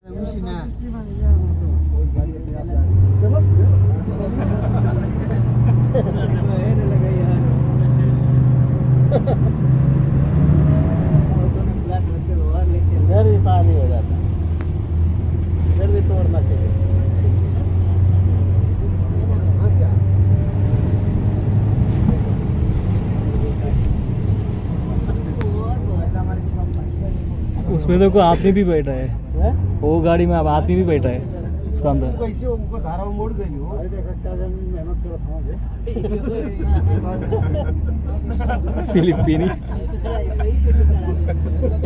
इधर भी पानी हो जाता, इधर भी तोड़ना चाहिए। उसमें देखो आदमी भी बैठा है, वो गाड़ी में अब आदमी भी बैठा है उसका अंदर। कैसे उनको धारा में मोड़ गई हो? फिलिपीनी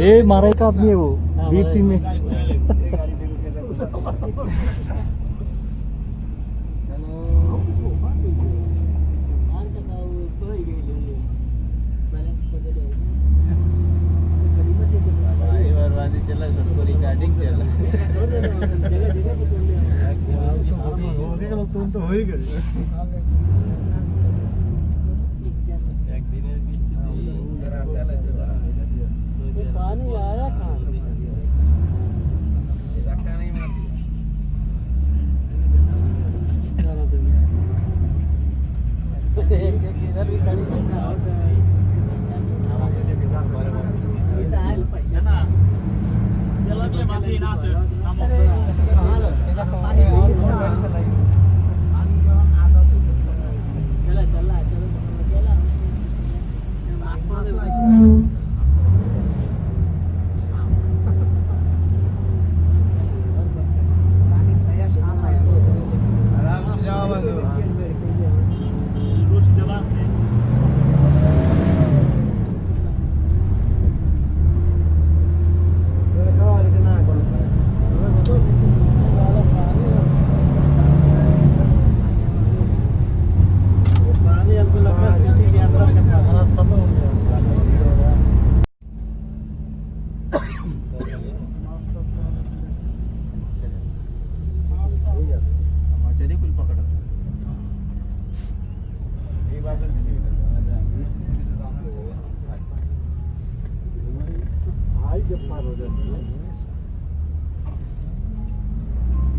ए मारा एक आदमी है वो बीफ टीम में। तुम तो हो ही गए। पानी आया कहाँ से? इधर भी खड़ी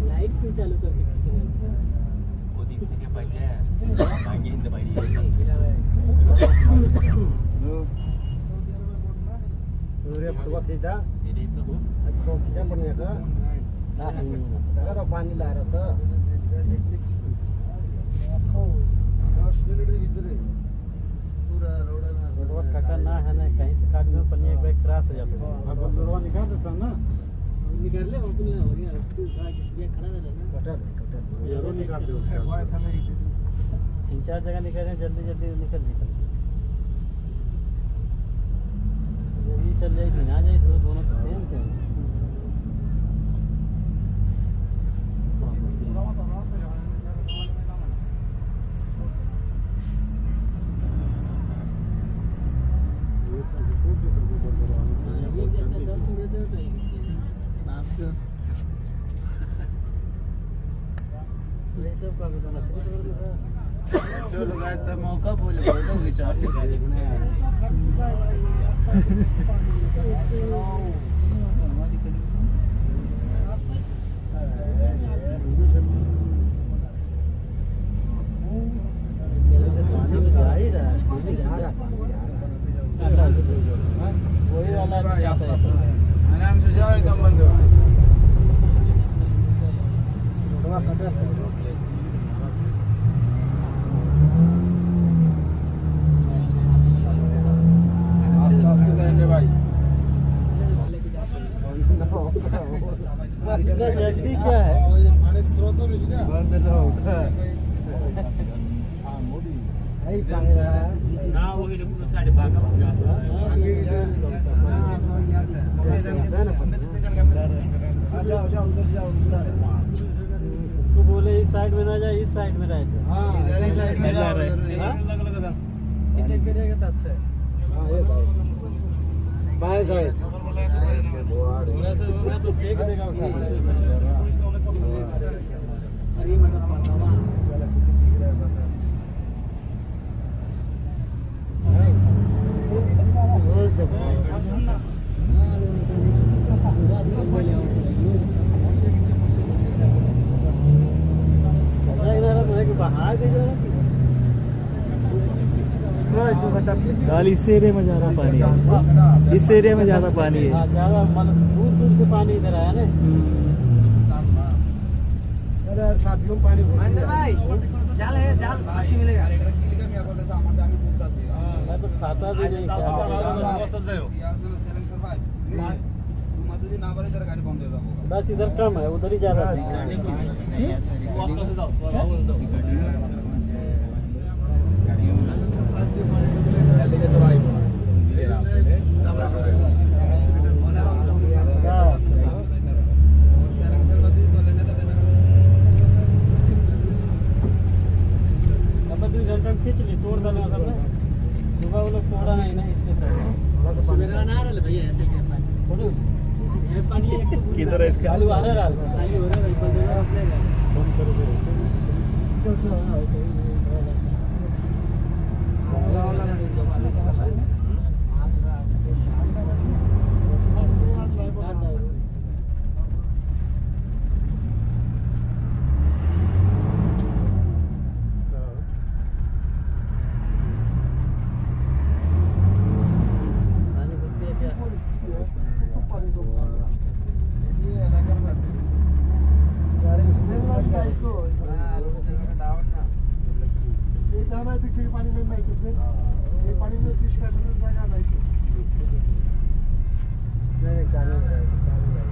लाइट क्यों चालू करके वो दिखने के पहले आगे हिंद भाई सूर्य फटवा खींचा अच्छा खींचा पड़ने का अगर पानी ला रहा था 10 मिनट के भीतर पूरा रोड कटा ना है ना, कहीं से काट दो पन्नी एक बैग क्रॉस हो जाता है। अब रोड निकाल देता ना, निकाल ले, ओपन हो गया, किसी खड़ा रहना कटा जरूर निकाल दो। 3-4 जगह निकल रहे हैं, जल्दी जल्दी निकल जब ये चल जाएगी ना जाए तो दोनों सेम सेम। जो लगाया था मौका बोले तो विचार वही वाला आराम से जाओ एकदम बंद हो। जल्दी क्या है? हमारे स्रोतों में भी ना बंद ना होगा। यही पानी रहा है ना, वही लोग साइड भागा जाओ जाओ उधर जाओ उसको बोले इस साइड में ना जाए, इस साइड में रहे। हाँ इधर साइड में जा रहे हैं। इस साइड पे रहेगा तो अच्छा है। हाँ ये साइड बाएं साइड मैं तो फेंक देगा उठा। अरे मतलब गाल इस एरिया में ज्यादा पानी है, इस एरिया में ज्यादा पानी है। ज्यादा मतलब दूर दूर से पानी इधर आया ना। अरे साथियों पानी भाई जाल है, जाल अच्छी मिलेगा। मैं तो खाता भी नहीं। बस इधर कम है, उधर ही ज्यादा है। खींच ली, तोड़ डालना सब ना। सुबह वो लोग तोड़ा नहीं ना, इसलिए मेरा ना रहा भैया ऐसे क्या पानी थोड़ा ये पानी किधर है इसका? आलू आ रहा है, आलू हो रहा है, बंद कर दो। पानी में पानी में फिश का जाना है।